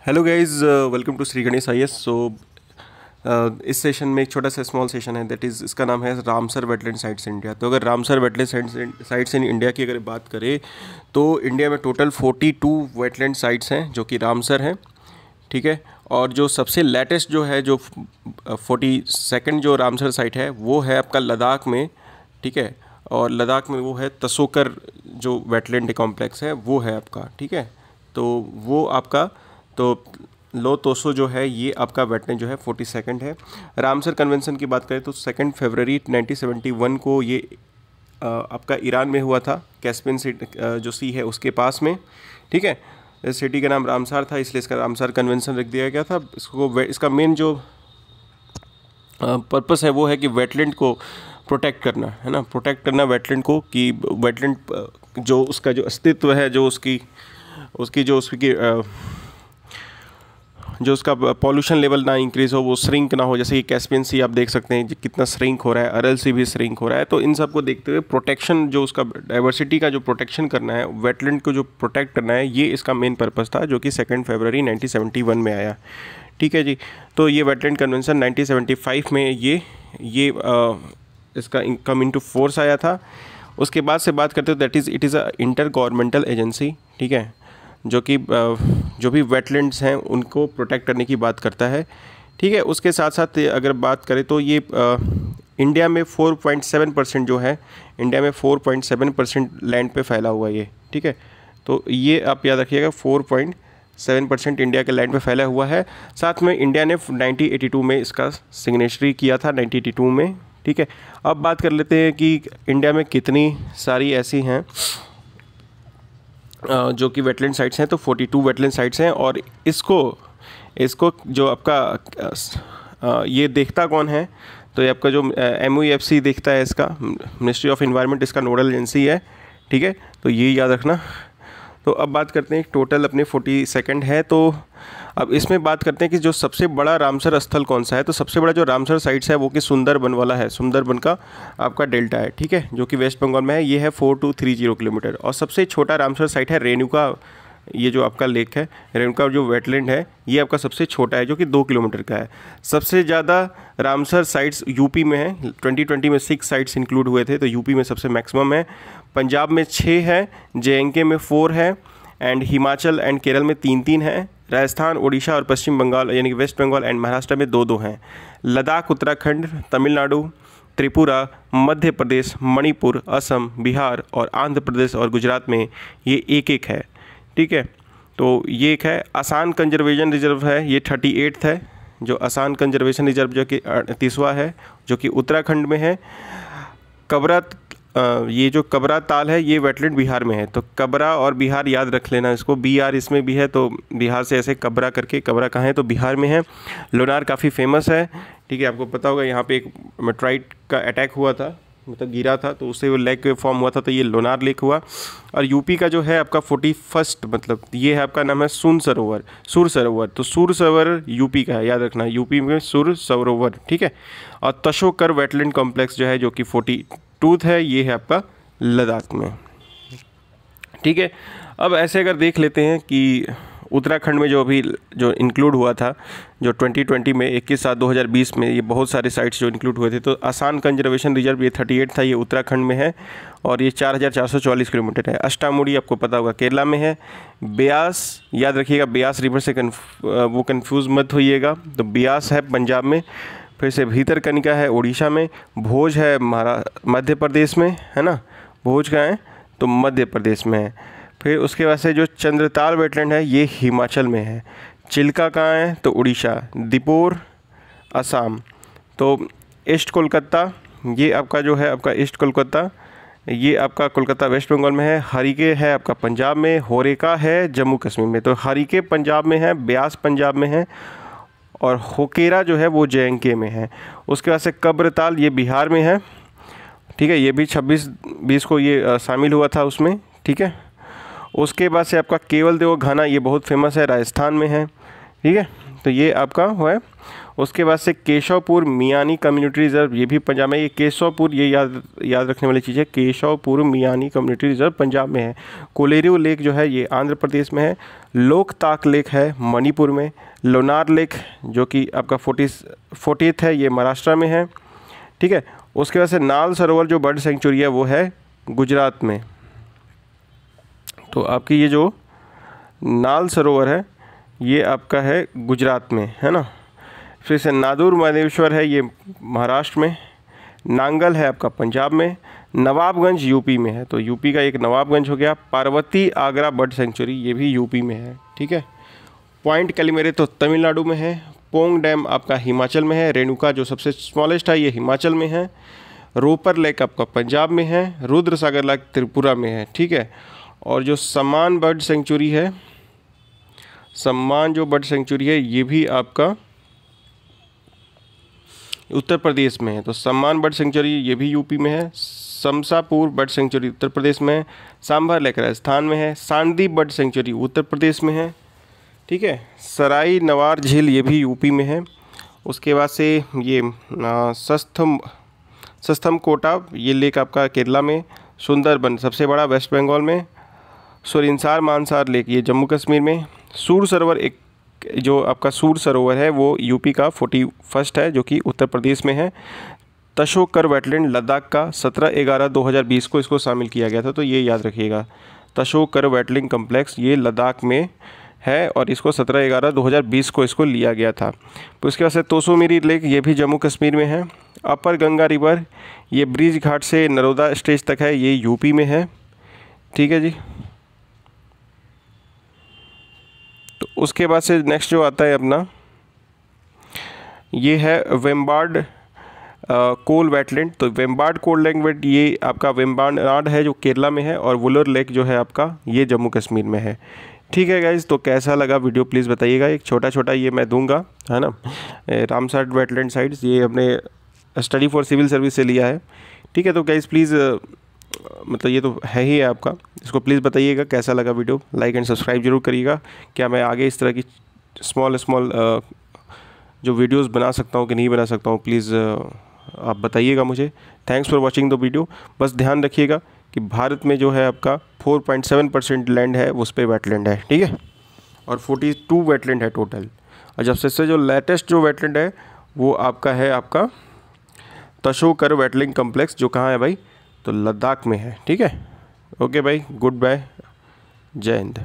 Hello guys, welcome to Shri Ganesh I S. इस session में एक छोटा सा स्मॉल सेशन है, दैट इज़ इसका नाम है रामसर वेटलैंड साइट्स इंडिया। तो अगर Ramsar wetland sites in India की अगर बात करें तो इंडिया में टोटल 42 वेटलैंड साइट्स हैं जो कि रामसर हैं, ठीक है। और जो सबसे लेटेस्ट जो है, जो 42nd जो रामसर साइट है वो है आपका लद्दाख में, ठीक है। और लद्दाख में वो है तसोकर जो वेटलैंड कॉम्प्लेक्स है वो है आपका, ठीक है। तो वो आपका तो लो तोसो जो है ये आपका वेटलैंड जो है 42nd है। रामसर कन्वेंशन की बात करें तो 2 फरवरी 1971 को ये आपका ईरान में हुआ था, कैस्पियन सी जो सी है उसके पास में, ठीक है। इस सिटी का नाम रामसर था, इसलिए इसका रामसर कन्वेंशन रख दिया गया था। इसका मेन जो पर्पस है वो है कि वेटलैंड को प्रोटेक्ट करना, है ना, प्रोटेक्ट करना वेटलैंड को, कि वेटलैंड जो उसका जो अस्तित्व है, जो उसका पॉल्यूशन लेवल ना इंक्रीज़ हो, वो श्रिंक ना हो। जैसे कि कैस्पियन सी आप देख सकते हैं कितना श्रिंक हो रहा है, अरल सी भी श्रिंक हो रहा है। तो इन सब को देखते हुए प्रोटेक्शन, जो उसका डाइवर्सिटी का जो प्रोटेक्शन करना है, वेटलैंड को जो प्रोटेक्ट करना है, ये इसका मेन पर्पस था, जो कि 2 फरवरी 1971 में आया, ठीक है जी। तो ये वेटलैंड कन्वेंशन 1975 में ये इसका कम इनटू फोर्स आया था। उसके बाद से बात करते हो, that is it is a inter governmental agency, ठीक है, जो कि जो भी वेटलैंड्स हैं उनको प्रोटेक्ट करने की बात करता है, ठीक है। उसके साथ साथ अगर बात करें तो ये इंडिया में 4.7% जो है, इंडिया में 4.7% लैंड पे फैला हुआ ये, ठीक है। तो ये आप याद रखिएगा, 4.7% इंडिया के लैंड पे फैला हुआ है। साथ में इंडिया ने 1982 में इसका सिग्नेचरी किया था, 1982 में, ठीक है। अब बात कर लेते हैं कि इंडिया में कितनी सारी ऐसी हैं जो कि वेटलैंड साइट्स हैं। तो 42 वेटलैंड साइट्स हैं। और इसको जो आपका ये देखता कौन है, तो ये आपका जो MOEFC देखता है, इसका मिनिस्ट्री ऑफ एनवायरनमेंट इसका नोडल एजेंसी है, ठीक है। तो ये याद रखना। तो अब बात करते हैं, टोटल अपने 42nd है। तो अब इसमें बात करते हैं कि जो सबसे बड़ा रामसर स्थल कौन सा है। तो सबसे बड़ा जो रामसर साइट्स है वो कि सुंदरबन वाला है, सुंदरबन का आपका डेल्टा है, ठीक है, जो कि वेस्ट बंगाल में है। ये है 4230 किलोमीटर। और सबसे छोटा रामसर साइट है रेणुका, ये जो आपका लेक है, रेणुका जो वेटलैंड है, ये आपका सबसे छोटा है, जो कि 2 किलोमीटर का है। सबसे ज़्यादा रामसर साइट्स यूपी में है। 2020 में 6 साइट्स इंक्लूड हुए थे, तो यूपी में सबसे मैक्सिमम है। पंजाब में 6 है, JNK में 4 है, एंड हिमाचल एंड केरल में 3 है। राजस्थान, उड़ीसा और पश्चिम बंगाल यानी कि वेस्ट बंगाल एंड महाराष्ट्र में 2 हैं। लद्दाख, उत्तराखंड, तमिलनाडु, त्रिपुरा, मध्य प्रदेश, मणिपुर, असम, बिहार और आंध्र प्रदेश और गुजरात में ये 1 है, ठीक है। तो ये एक है। आसाम कंजर्वेशन रिजर्व है, ये 38 है, जो आसाम कंजर्वेशन रिजर्व जो कि 38वां है, जो कि उत्तराखंड में है। कबरा, ये जो कबरा ताल है ये वेटलैंड बिहार में है। तो कबरा और बिहार याद रख लेना इसको, BR इसमें भी है, तो बिहार से ऐसे कबरा करके, कबरा कहाँ है तो बिहार में है। लोनार काफ़ी फेमस है, ठीक है, आपको पता होगा, यहाँ पे एक मेट्राइट का अटैक हुआ था, मतलब गिरा था, तो उससे वो लेक फॉर्म हुआ था, तो ये लोनार लेक हुआ। और यूपी का जो है आपका 41st, मतलब ये है आपका नाम है सुर सरोवर। तो सुर सरोवर यूपी का है, याद रखना, यूपी में सुर सरोवर, ठीक है। और तसोकर वेटलैंड कॉम्प्लेक्स जो है, जो कि 42 है, ये है आपका लद्दाख में, ठीक है। अब ऐसे अगर देख लेते हैं कि उत्तराखंड में जो इंक्लूड हुआ था, जो 2020 में 21/7/2020 में ये बहुत सारे साइट्स जो इंक्लूड हुए थे। तो आसाम कंजर्वेशन रिजर्व ये 38 था, ये उत्तराखंड में है, और ये 4444 किलोमीटर है। अष्टामुड़ी आपको पता होगा केरला में है। ब्यास याद रखिएगा, ब्यास रिवर से वो कन्फ्यूज़ मत होइएगा, तो ब्यास है पंजाब में। फिर से भीतरकनिका है उड़ीसा में। भोज है मध्य प्रदेश में, है ना, भोज कहाँ है तो मध्य प्रदेश में है। फिर उसके बाद से जो चंद्रताल वेटलैंड है ये हिमाचल में है। चिल्का कहाँ है तो उड़ीसा। दीपोर असम। तो ईस्ट कोलकाता, ये आपका जो है आपका ईस्ट कोलकाता, ये आपका कोलकाता वेस्ट बंगाल में है। हरिके है आपका पंजाब में। होरेका है जम्मू कश्मीर में। तो हरिके पंजाब में है, ब्यास पंजाब में है, और होकेरा जो है वो JNK में है। उसके बाद से कब्रताल ये बिहार में है, ठीक है, ये भी 26-20 को ये शामिल हुआ था उसमें, ठीक है। उसके बाद से आपका केवल देव घाना, ये बहुत फेमस है, राजस्थान में है, ठीक है। तो ये आपका हुआ है। उसके बाद से केशवपुर मियानी कम्युनिटी रिजर्व, ये भी पंजाब में। ये केशवपुर, ये याद रखने वाली चीज़ है, केशवपुर मियानी कम्युनिटी रिजर्व पंजाब में है। कोलेरू लेक जो है ये आंध्र प्रदेश में है। लोकताक लेक है मणिपुर में, लोनार लेक जो कि आपका 40th है, ये महाराष्ट्र में है, ठीक है। उसके बाद से नाल सरोवर जो बर्ड सेंचुरी है वो है गुजरात में। तो आपकी ये जो नाल सरोवर है ये आपका है गुजरात में, है ना। फिर से नादुर मानेश्वर है ये महाराष्ट्र में, नांगल है आपका पंजाब में, नवाबगंज यूपी में है, तो यूपी का एक नवाबगंज हो गया। पार्वती आगरा बर्ड सेंचुरी ये भी यूपी में है, ठीक है। पॉइंट कैलिमेरे तो तमिलनाडु में है, पोंग डैम आपका हिमाचल में है, रेणुका जो सबसे स्मॉलेस्ट है ये हिमाचल में है, रोपर लेक आपका पंजाब में है, रुद्र सागर लेक त्रिपुरा में है, ठीक है। और जो सम्मान बर्ड सेंचुरी है, सम्मान जो बर्ड सेंचुरी है ये भी आपका उत्तर प्रदेश में है, तो सम्मान बर्ड सेंचुरी ये भी यूपी में है। समसापुर बर्ड सेंचुरी उत्तर प्रदेश में है, सांभर लेक राजस्थान में है, सांदीप बर्ड सेंचुरी उत्तर प्रदेश में है, ठीक है। सराई नवार झील ये भी यूपी में है। उसके बाद से ये सस्थम कोटा ये लेक आपका केरला में, सुंदरबन सबसे बड़ा वेस्ट बंगाल में, सुरिनसार मानसार लेक ये जम्मू कश्मीर में, सूर सरोवर एक जो आपका सूर सरोवर है वो यूपी का 41st है जो कि उत्तर प्रदेश में है। तशोकर वेटलैंड लद्दाख का 17/11/2020 को इसको शामिल किया गया था, तो ये याद रखिएगा। तशोकर वेटलैंड कम्प्लेक्स ये लद्दाख में है और इसको 17/11/2020 को इसको लिया गया था। तो उसके बाद से तोसुमिरी लेक ये भी जम्मू कश्मीर में है। अपर गंगा रिवर ये ब्रिज घाट से नरोदा स्टेज तक है, ये यूपी में है, ठीक है जी। तो उसके बाद से नेक्स्ट जो आता है अपना ये है वेम्बार्ड कोल वेटलैंड। तो वेम्बार्ड कोल वेटलैंड ये आपका वेम्बार्ड है जो केरला में है, और वुलर लेक जो है आपका ये जम्मू कश्मीर में है, ठीक है गाइज। तो कैसा लगा वीडियो प्लीज़ बताइएगा। एक छोटा ये मैं दूंगा, है ना। रामसर वेटलैंड साइट्स ये हमने स्टडी फॉर सिविल सर्विस से लिया है, ठीक है। तो गाइज प्लीज़ मतलब ये तो है ही है आपका, इसको प्लीज़ बताइएगा कैसा लगा वीडियो। लाइक एंड सब्सक्राइब जरूर करिएगा। क्या मैं आगे इस तरह की स्मॉल जो वीडियोस बना सकता हूँ कि नहीं बना सकता हूँ, प्लीज़ आप बताइएगा मुझे। Thanks for watching the video. बस ध्यान रखिएगा कि भारत में जो है आपका 4.7% लैंड है उस पर वेटलैंड है, ठीक है, और 42 वेटलैंड है टोटल। और जब से जो लेटेस्ट जो वेटलैंड है वो आपका है आपका तशोकर वेटलैंड कम्प्लेक्स, जो कहाँ है भाई, तो लद्दाख में है, ठीक है। ओके भाई, गुड बाय, जय हिंद।